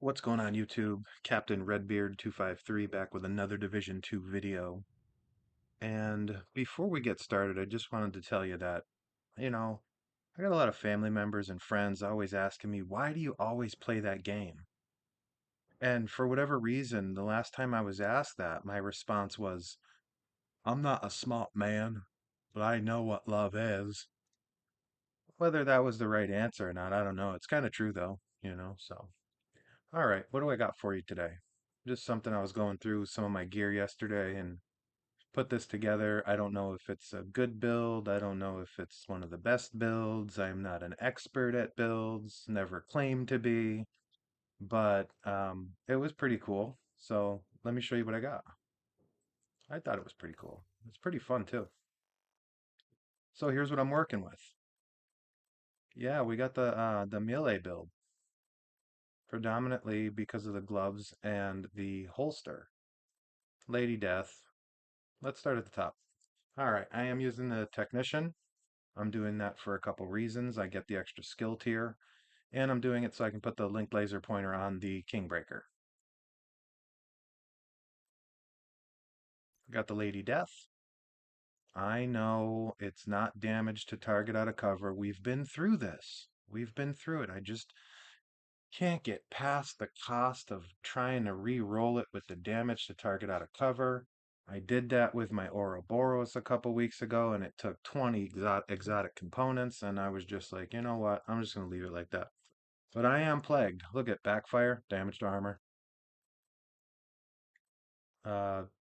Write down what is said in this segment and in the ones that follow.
What's going on YouTube? Captain Redbeard253 back with another Division 2 video. And before we get started, I just wanted to tell you that, you know, I got a lot of family members and friends always asking me, why do you always play that game? And for whatever reason, the last time I was asked that, my response was, I'm not a smart man, but I know what love is. Whether that was the right answer or not, I don't know. It's kind of true though, so. All right, what do I got for you today? Just something I was going through some of my gear yesterday and put this together. I don't know if it's a good build. I don't know if it's one of the best builds. I'm not an expert at builds, never claimed to be, but it was pretty cool. So let me show you what I got. I thought it was pretty cool. It's pretty fun too. So here's what I'm working with. Yeah, we got the melee build, predominantly because of the gloves and the holster. Lady Death. Let's start at the top. All right, I am using the Technician. I'm doing that for a couple reasons. I get the extra skill tier, and I'm doing it so I can put the linked laser pointer on the Kingbreaker. Got the Lady Death. I know it's not damage to target out of cover. We've been through this. We've been through it. I just can't get past the cost of trying to re-roll it with the damage to target out of cover. I did that with my Ouroboros a couple weeks ago, and it took 20 exotic components, and I was just like, you know what? I'm just going to leave it like that. But I am plagued. Look at backfire, damage to armor.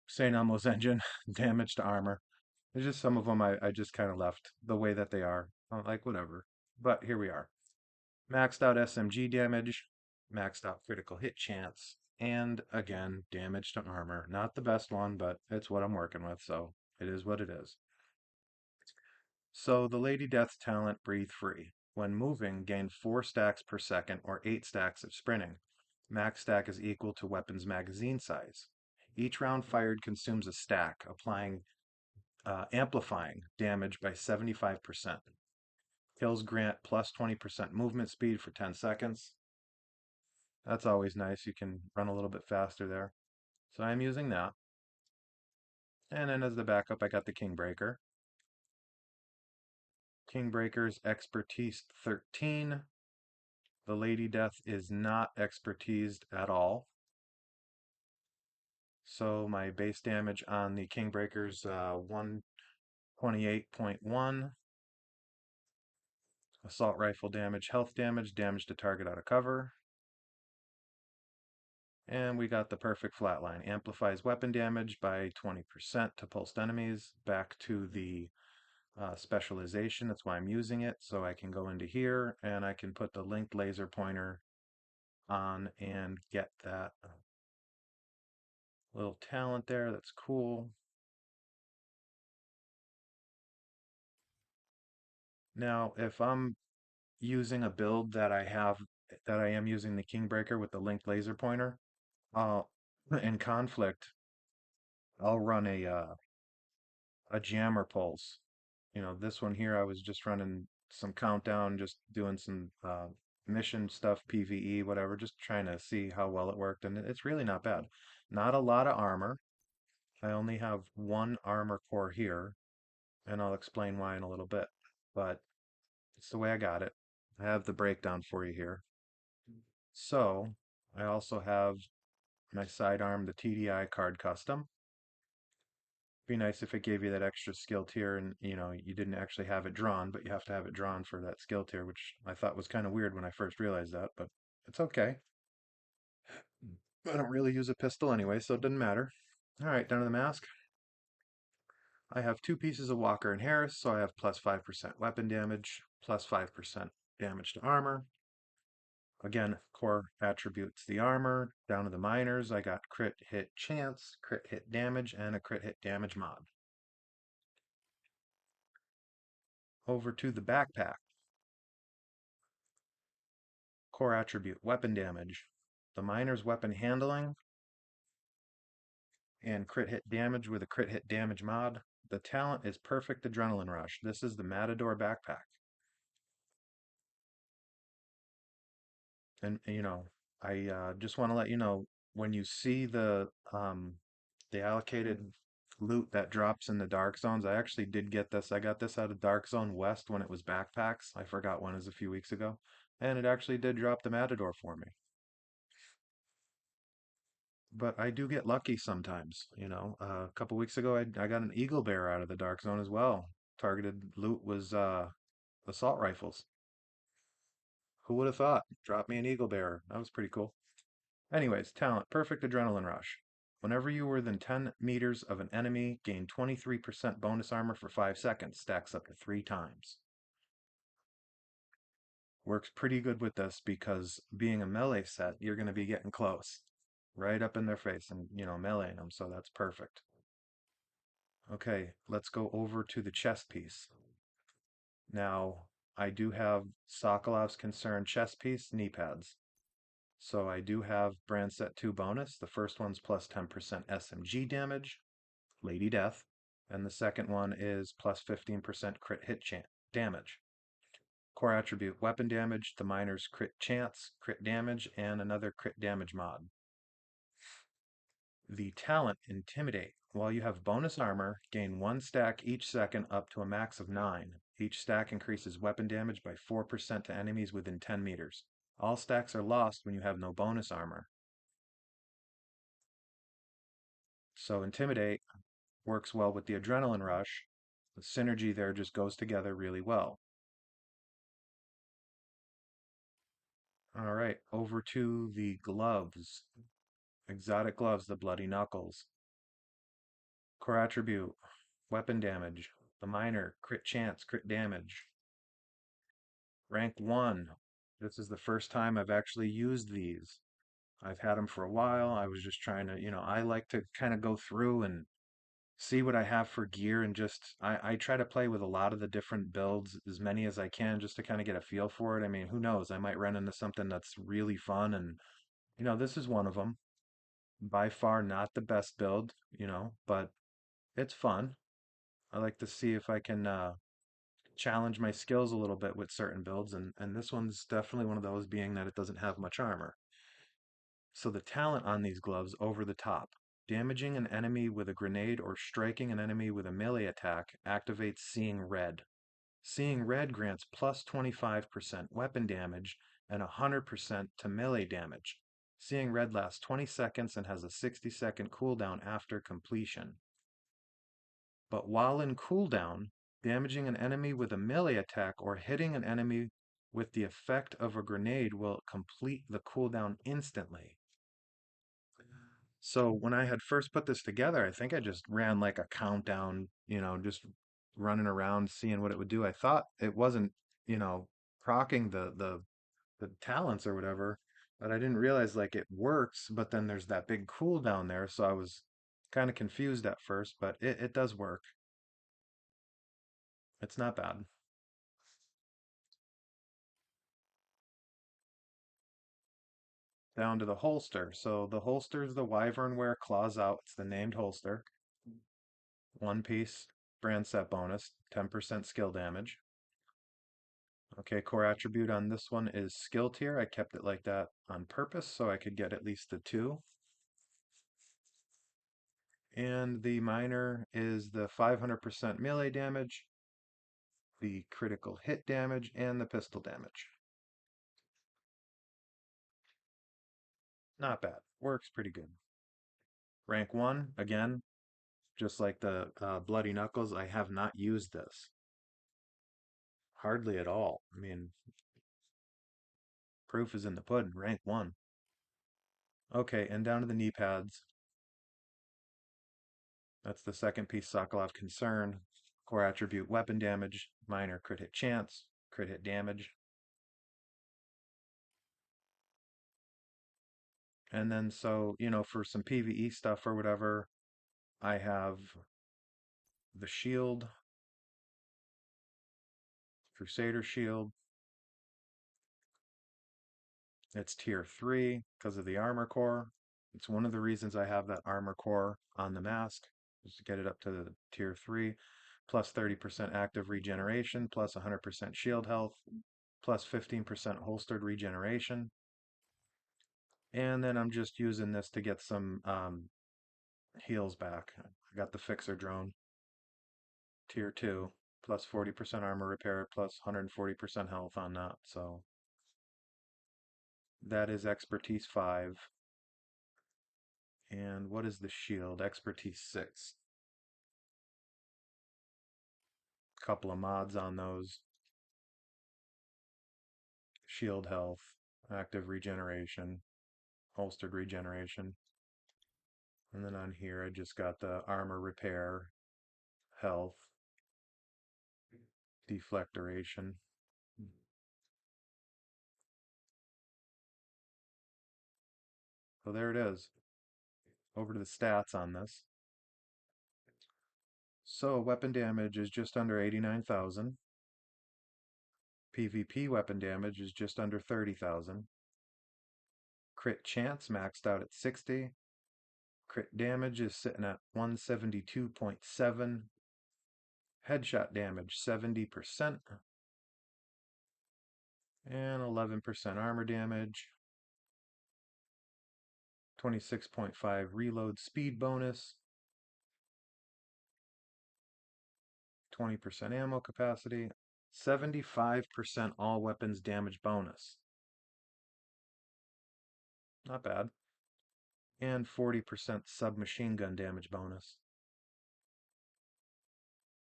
St. Elmo's engine, damage to armor. There's just some of them I just kind of left the way that they are. Like, whatever. But here we are. Maxed out SMG damage, maxed out critical hit chance, and again, damage to armor. Not the best one, but it's what I'm working with, so it is what it is. So the Lady Death's talent, Breathe Free. When moving, gain 4 stacks per second or 8 stacks if sprinting. Max stack is equal to weapon's magazine size. Each round fired consumes a stack, amplifying damage by 75%. Kills grant plus 20% movement speed for 10 seconds. That's always nice. You can run a little bit faster there. So I'm using that. And then as the backup, I got the Kingbreaker. Kingbreaker's expertise 13. The Lady Death is not expertised at all. So my base damage on the Kingbreaker's 128.1. Assault rifle damage, health damage, damage to target out of cover. And we got the perfect flatline. Amplifies weapon damage by 20% to pulsed enemies. Back to the specialization. That's why I'm using it. So I can go into here and I can put the linked laser pointer on and get that little talent there. That's cool. Now, if I'm using a build that I am using the Kingbreaker with the linked laser pointer, uh, in conflict, I'll run a jammer pulse. This one here, I was just running some countdown, just doing some mission stuff, PvE, whatever, just trying to see how well it worked, and it's really not bad. Not a lot of armor. I only have one armor core here, and I'll explain why in a little bit, but it's the way I got it. I have the breakdown for you here. So, I also have my sidearm, the TDI card custom. Be nice if it gave you that extra skill tier and you didn't actually have it drawn, but you have to have it drawn for that skill tier, which I thought was kind of weird when I first realized that, but it's okay. I don't really use a pistol anyway, so it doesn't matter. All right, down to the mask. I have two pieces of Walker and Harris, so I have plus 5% weapon damage, plus 5% damage to armor. Again, core attributes the armor. Down to the minors, I got crit hit chance, crit hit damage, and a crit hit damage mod. Over to the backpack. Core attribute, weapon damage. The miner's weapon handling and crit hit damage with a crit hit damage mod. The talent is perfect adrenaline rush. This is the Matador backpack. And I just want to let you know when you see the allocated loot that drops in the Dark Zones. I actually did get this. I got this out of Dark Zone West when it was backpacks. I forgot when, it was a few weeks ago, and it actually did drop the Matador for me. But I do get lucky sometimes, you know. A couple weeks ago, I got an Eagle Bear out of the Dark Zone as well. Targeted loot was assault rifles. Who would have thought? Drop me an Eagle Bear. That was pretty cool. Anyways, talent, perfect adrenaline rush. Whenever you were within 10 meters of an enemy, gain 23% bonus armor for 5 seconds, stacks up to 3 times. Works pretty good with this because being a melee set, you're going to be getting close, right up in their face and, you know, meleeing them, so that's perfect. Okay, let's go over to the chest piece. Now, I do have Sokolov's Concern chest piece knee pads. So I do have brand set 2 bonus. The first one's plus 10% SMG damage, Lady Death, and the second one is plus 15% crit hit damage. Core attribute weapon damage, the miner's crit chance, crit damage, and another crit damage mod. The talent Intimidate. While you have bonus armor, gain 1 stack each second up to a max of 9. Each stack increases weapon damage by 4% to enemies within 10 meters. All stacks are lost when you have no bonus armor. So Intimidate works well with the Adrenaline Rush. The synergy there just goes together really well. All right, over to the gloves. Exotic gloves, the Bloody Knuckles. Core attribute, weapon damage. The Miner, crit chance, crit damage. Rank 1. This is the first time I've actually used these. I've had them for a while. I was just trying to, I like to kind of go through and see what I have for gear and just I try to play with a lot of the different builds, as many as I can, just to kind of get a feel for it. I mean, who knows? I might run into something that's really fun, and this is one of them. By far not the best build, but it's fun. I like to see if I can challenge my skills a little bit with certain builds, and this one's definitely one of those, being that it doesn't have much armor. So the talent on these gloves, over the top. Damaging an enemy with a grenade or striking an enemy with a melee attack activates Seeing Red. Seeing Red grants plus 25% weapon damage and 100% to melee damage. Seeing Red lasts 20 seconds and has a 60-second cooldown after completion. But while in cooldown, damaging an enemy with a melee attack or hitting an enemy with the effect of a grenade will complete the cooldown instantly. So when I had first put this together, I think I just ran like a countdown, just running around seeing what it would do. I thought it wasn't, procking the talents or whatever, but I didn't realize like it works, but then there's that big cooldown there, so I was kind of confused at first, but it does work. It's not bad. Down to the holster. So the holster is the Wyvern Wear Claws Out. It's the named holster. One piece, brand set bonus, 10% skill damage. Okay, core attribute on this one is skill tier. I kept it like that on purpose so I could get at least the 2. And the miner is the 500% melee damage, the critical hit damage, and the pistol damage. Not bad. Works pretty good. Rank 1, again, just like the Bloody Knuckles, I have not used this. Hardly at all. I mean, proof is in the pudding. Rank 1. Okay, and down to the knee pads. That's the second piece, Sokolov Concern. Core attribute weapon damage, minor crit hit chance, crit hit damage. And then so, for some PvE stuff or whatever, I have the shield, Crusader shield. It's tier 3 because of the armor core. It's one of the reasons I have that armor core on the mask, is to get it up to the tier 3, plus 30% active regeneration, plus 100% shield health, plus 15% holstered regeneration. And then I'm just using this to get some heals back. I got the Fixer drone, tier 2, plus 40% armor repair, plus 140% health on that. So that is expertise 5. And what is the shield? Expertise 6. Couple of mods on those. Shield health, active regeneration, holstered regeneration. And then on here I just got the armor repair, health, deflectoration. So there it is. Over to the stats on this. So weapon damage is just under 89,000. PvP weapon damage is just under 30,000. Crit chance maxed out at 60. Crit damage is sitting at 172.7. Headshot damage 70%. And 11% armor damage. 26.5 reload speed bonus. 20% ammo capacity. 75% all weapons damage bonus. Not bad. And 40% submachine gun damage bonus.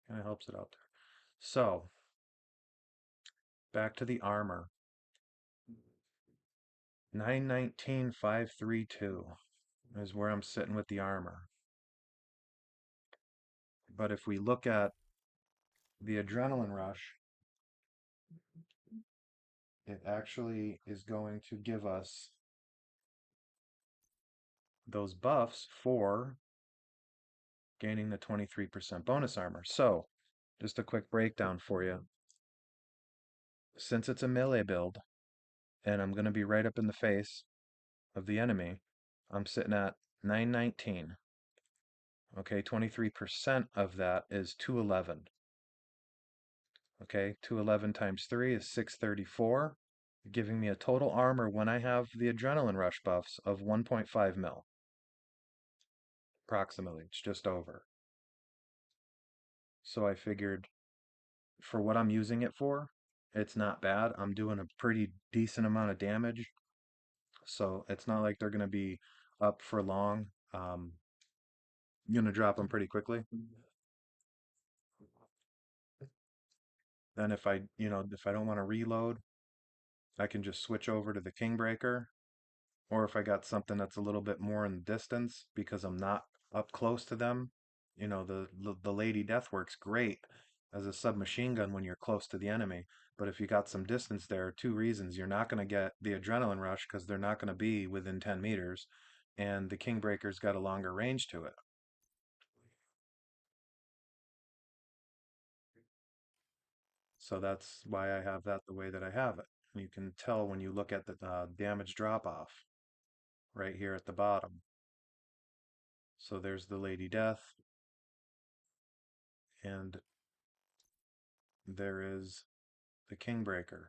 Kind of helps it out there. So, back to the armor. 919,532 is where I'm sitting with the armor. But if we look at the adrenaline rush, it actually is going to give us those buffs for gaining the 23% bonus armor. So, just a quick breakdown for you. Since it's a melee build, and I'm going to be right up in the face of the enemy, I'm sitting at 919. Okay, 23% of that is 211. Okay, 211 times 3 is 634, giving me a total armor when I have the adrenaline rush buffs of 1.5 mil. Approximately, it's just over. So I figured for what I'm using it for, it's not bad. I'm doing a pretty decent amount of damage. So it's not like they're going to be up for long. I'm going to drop them pretty quickly. Then if I don't want to reload, I can just switch over to the Kingbreaker. Or if I got something that's a little bit more in the distance because I'm not up close to them, the Lady Death works great as a submachine gun when you're close to the enemy. But if you got some distance there, two reasons. You're not going to get the adrenaline rush because they're not going to be within 10 meters. And the Kingbreaker's got a longer range to it. So that's why I have that the way that I have it. You can tell when you look at the damage drop off right here at the bottom. So there's the Lady Death, and there is the Kingbreaker.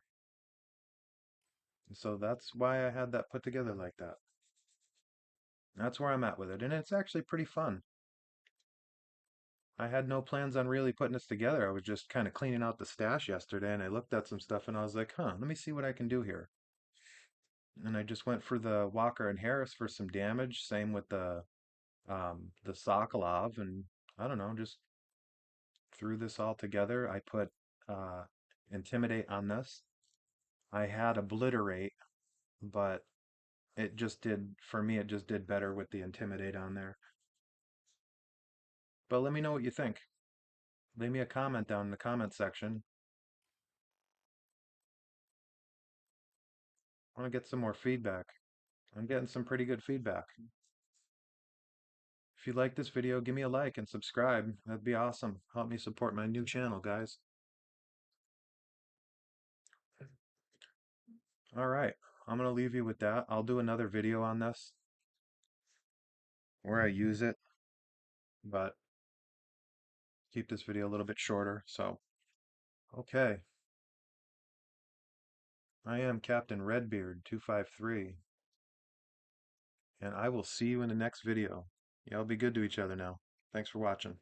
And so that's why I had that put together like that. That's where I'm at with it, and it's actually pretty fun. I had no plans on really putting this together. I was just kind of cleaning out the stash yesterday, and I looked at some stuff, and I was like, let me see what I can do here. And I just went for the Walker and Harris for some damage. Same with the Sokolov, and I don't know, just threw this all together. I put uh, Intimidate on this. I had Obliterate, but it just did, for me, it just did better with the Intimidate on there. But let me know what you think. Leave me a comment down in the comment section. I want to get some more feedback. I'm getting some pretty good feedback. If you like this video, give me a like and subscribe. That'd be awesome. Help me support my new channel, guys. All right, I'm going to leave you with that. I'll do another video on this where I use it, but keep this video a little bit shorter. So, okay. I am Captain Redbeard 253. and I will see you in the next video. Y'all be good to each other now. Thanks for watching.